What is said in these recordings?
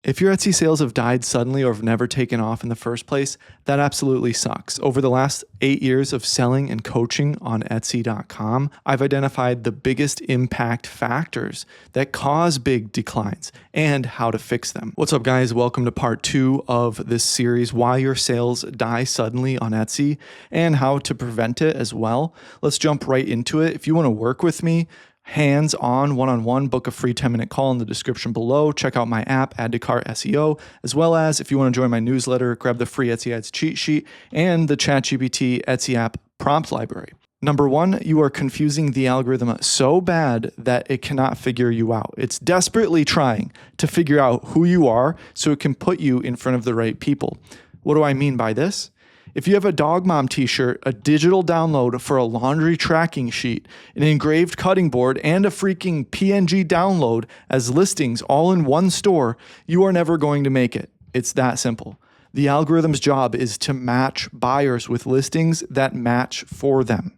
If your Etsy sales have died suddenly or have never taken off in the first place, that absolutely sucks. Over the last 8 years of selling and coaching on Etsy.com, I've identified the biggest impact factors that cause big declines and how to fix them. What's up, guys? Welcome to part 2 of this series, Why Your Sales Die Suddenly on Etsy and how to prevent it as well. Let's jump right into it. If you want to work with me, hands-on, one-on-one, book a free 10-minute call in the description below. Check out my app, AddToCartSEO, as well as if you want to join my newsletter, grab the free Etsy Ads cheat sheet and the ChatGPT Etsy app prompt library. Number 1, you are confusing the algorithm so bad that it cannot figure you out. It's desperately trying to figure out who you are so it can put you in front of the right people. What do I mean by this? If you have a Dog Mom t-shirt, a digital download for a laundry tracking sheet, an engraved cutting board, and a freaking PNG download as listings all in one store, you are never going to make it. It's that simple. The algorithm's job is to match buyers with listings that match for them.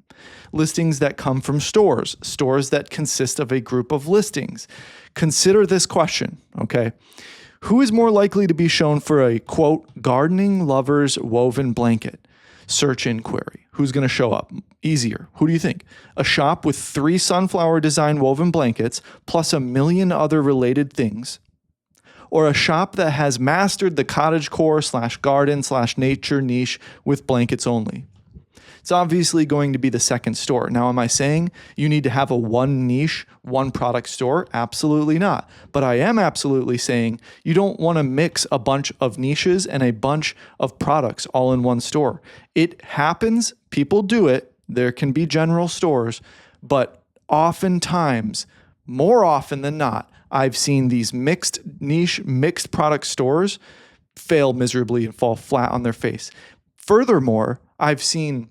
Listings that come from stores that consist of a group of listings. Consider this question, okay? Who is more likely to be shown for a, quote, gardening lover's woven blanket? Search inquiry. Who's going to show up? Easier. Who do you think? A shop with 3 sunflower design woven blankets plus a million other related things? Or a shop that has mastered the cottagecore / garden / nature niche with blankets only? It's obviously going to be the second store. Now, am I saying you need to have a one niche, one product store? Absolutely not. But I am absolutely saying you don't want to mix a bunch of niches and a bunch of products all in one store. It happens. People do it. There can be general stores, but oftentimes, more often than not, I've seen these mixed niche, mixed product stores fail miserably and fall flat on their face. Furthermore, I've seen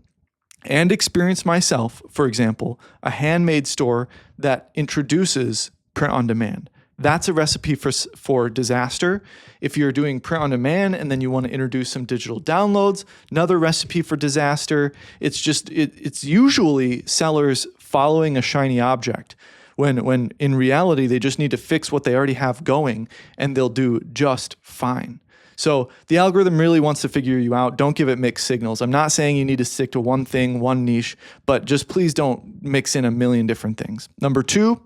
and experienced myself, for example, a handmade store that introduces print on demand. That's a recipe for disaster. If you're doing print on demand and then you want to introduce some digital downloads, another recipe for disaster. It's usually sellers following a shiny object when in reality, they just need to fix what they already have going and they'll do just fine. So the algorithm really wants to figure you out. Don't give it mixed signals. I'm not saying you need to stick to one thing, one niche, but just please don't mix in a million different things. Number 2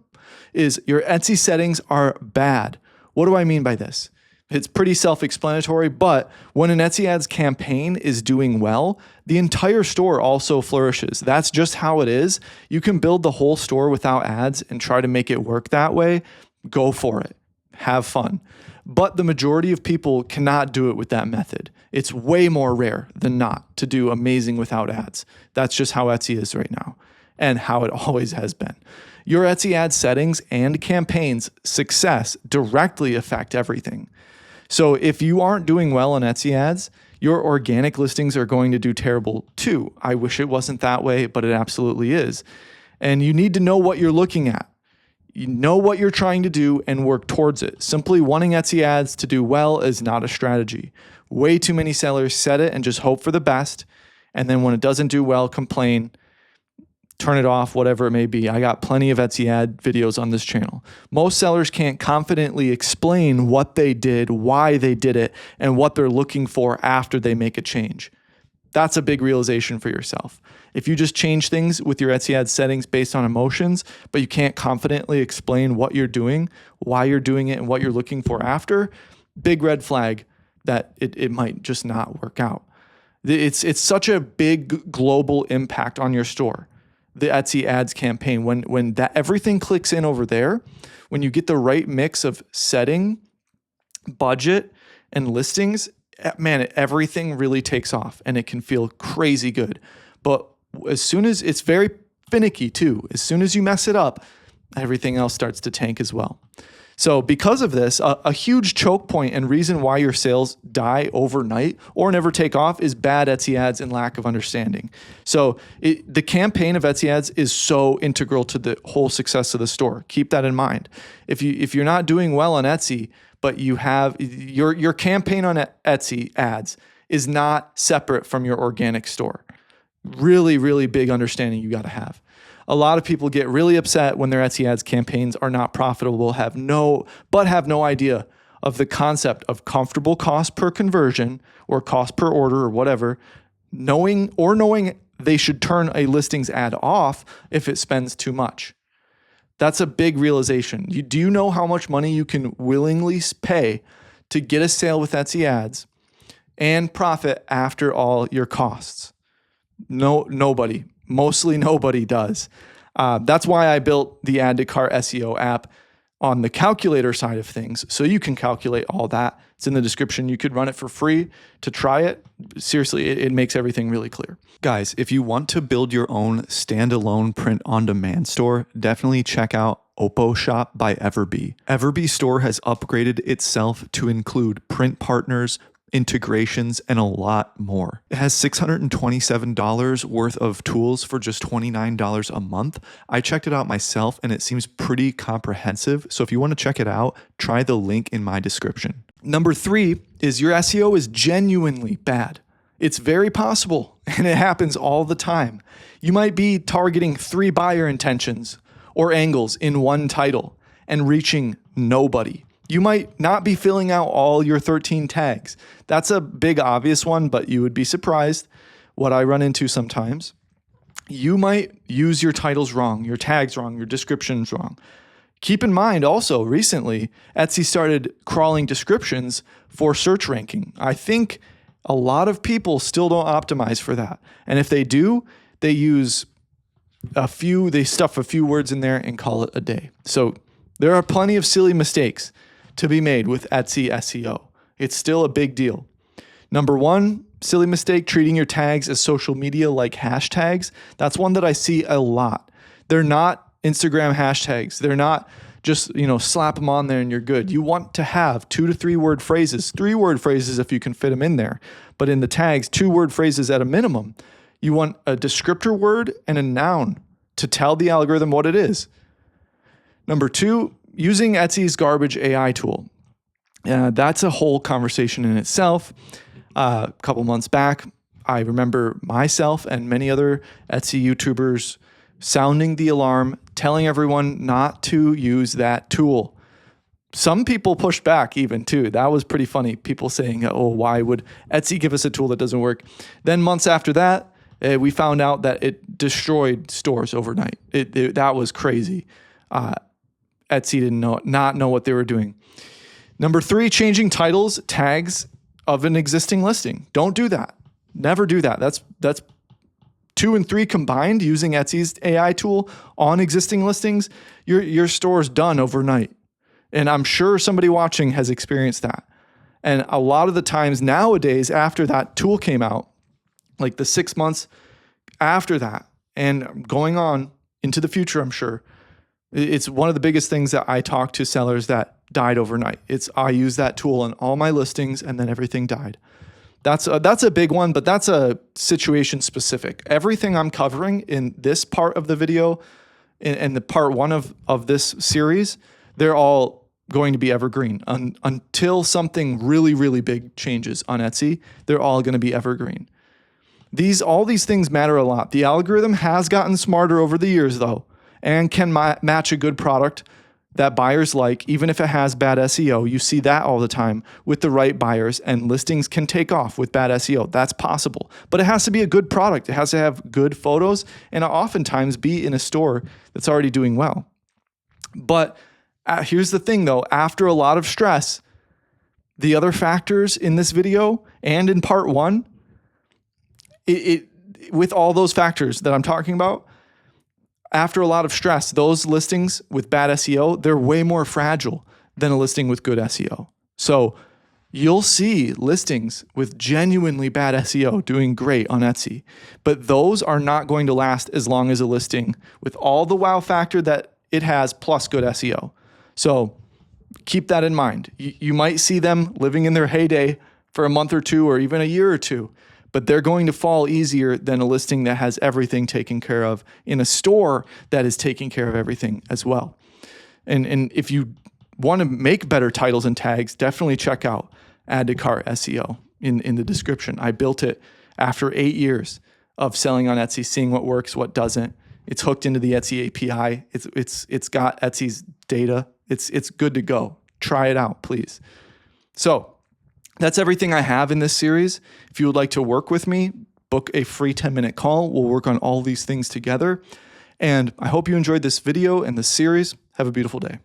is your Etsy settings are bad. What do I mean by this? It's pretty self-explanatory, but when an Etsy ads campaign is doing well, the entire store also flourishes. That's just how it is. You can build the whole store without ads and try to make it work that way. Go for it. Have fun. But the majority of people cannot do it with that method. It's way more rare than not to do amazing without ads. That's just how Etsy is right now and how it always has been. Your Etsy ad settings and campaigns success directly affect everything. So if you aren't doing well on Etsy ads, your organic listings are going to do terrible too. I wish it wasn't that way, but it absolutely is. And you need to know what you're looking at. You know what you're trying to do and work towards it. Simply wanting Etsy ads to do well is not a strategy. Way too many sellers set it and just hope for the best. And then when it doesn't do well, complain, turn it off, whatever it may be. I got plenty of Etsy ad videos on this channel. Most sellers can't confidently explain what they did, why they did it, and what they're looking for after they make a change. That's a big realization for yourself. If you just change things with your Etsy ad settings based on emotions, but you can't confidently explain what you're doing, why you're doing it, and what you're looking for after, big red flag that it might just not work out. It's such a big global impact on your store, the Etsy ads campaign. When that everything clicks in over there, when you get the right mix of setting, budget, and listings, man, everything really takes off and it can feel crazy good. But as soon as it's very finicky too, as soon as you mess it up, everything else starts to tank as well. So because of this, a huge choke point and reason why your sales die overnight or never take off is bad Etsy ads and lack of understanding. So the campaign of Etsy ads is so integral to the whole success of the store. Keep that in mind. If you're not doing well on Etsy, but you have your campaign on Etsy ads is not separate from your organic store. Really, really big understanding you got to have. A lot of people get really upset when their Etsy ads campaigns are not profitable, have no idea of the concept of comfortable cost per conversion or cost per order or whatever, knowing they should turn a listings ad off if it spends too much. That's a big realization. Do you know how much money you can willingly pay to get a sale with Etsy ads and profit after all your costs? Nobody. Mostly nobody does. That's why I built the AddToCartSEO app on the calculator side of things, so you can calculate all that. It's in the description. You could run it for free to try it. Seriously, it makes everything really clear. Guys, if you want to build your own standalone print-on-demand store, definitely check out OpoShop by EverBee. EverBee store has upgraded itself to include print partners, integrations, and a lot more. It has $627 worth of tools for just $29 a month. I checked it out myself and it seems pretty comprehensive. So if you want to check it out, try the link in my description. Number 3 is your SEO is genuinely bad. It's very possible, and it happens all the time. You might be targeting 3 buyer intentions or angles in one title and reaching nobody. You might not be filling out all your 13 tags. That's a big obvious one, but you would be surprised what I run into sometimes. You might use your titles wrong, your tags wrong, your descriptions wrong. Keep in mind also, recently, Etsy started crawling descriptions for search ranking. I think a lot of people still don't optimize for that. And if they do, they stuff a few words in there and call it a day. So there are plenty of silly mistakes to be made with Etsy SEO. It's still a big deal. Number 1, silly mistake, treating your tags as social media like hashtags. That's one that I see a lot. They're not Instagram hashtags. They're not just, slap them on there and you're good. You want to have 2 to 3 word phrases, 3 word phrases if you can fit them in there. But in the tags, 2 word phrases at a minimum. You want a descriptor word and a noun to tell the algorithm what it is. Number 2, using Etsy's garbage AI tool. That's a whole conversation in itself. A couple months back, I remember myself and many other Etsy YouTubers sounding the alarm, telling everyone not to use that tool. Some people pushed back even too. That was pretty funny. People saying, oh, why would Etsy give us a tool that doesn't work? Then months after that, we found out that it destroyed stores overnight. That was crazy. Etsy did not know what they were doing. Number 3, changing titles, tags of an existing listing. Don't do that. Never do that. That's 2 and 3 combined using Etsy's AI tool on existing listings. Your store's done overnight. And I'm sure somebody watching has experienced that. And a lot of the times nowadays, after that tool came out, like the 6 months after that, and going on into the future, I'm sure, it's one of the biggest things that I talk to sellers that died overnight. I use that tool on all my listings and then everything died. That's a big one, but that's a situation specific. Everything I'm covering in this part of the video and the part 1 of this series, they're all going to be evergreen. Until something really, really big changes on Etsy, they're all going to be evergreen. All these things matter a lot. The algorithm has gotten smarter over the years though, and can match a good product that buyers like, even if it has bad SEO. You see that all the time with the right buyers, and listings can take off with bad SEO. That's possible. But it has to be a good product. It has to have good photos and oftentimes be in a store that's already doing well. But here's the thing though, after a lot of stress, the other factors in this video and in part 1, with all those factors that I'm talking about, after a lot of stress, those listings with bad SEO, they're way more fragile than a listing with good SEO. So you'll see listings with genuinely bad SEO doing great on Etsy, but those are not going to last as long as a listing with all the wow factor that it has plus good SEO. So keep that in mind. You might see them living in their heyday for a month or 2 or even a year or 2, but they're going to fall easier than a listing that has everything taken care of in a store that is taking care of everything as well. And if you want to make better titles and tags, definitely check out AddToCartSEO in the description. I built it after 8 years of selling on Etsy, seeing what works, what doesn't. It's hooked into the Etsy API. It's got Etsy's data. It's good to go. Try it out, please. So that's everything I have in this series. If you would like to work with me, book a free 10-minute call. We'll work on all these things together. And I hope you enjoyed this video and this series. Have a beautiful day.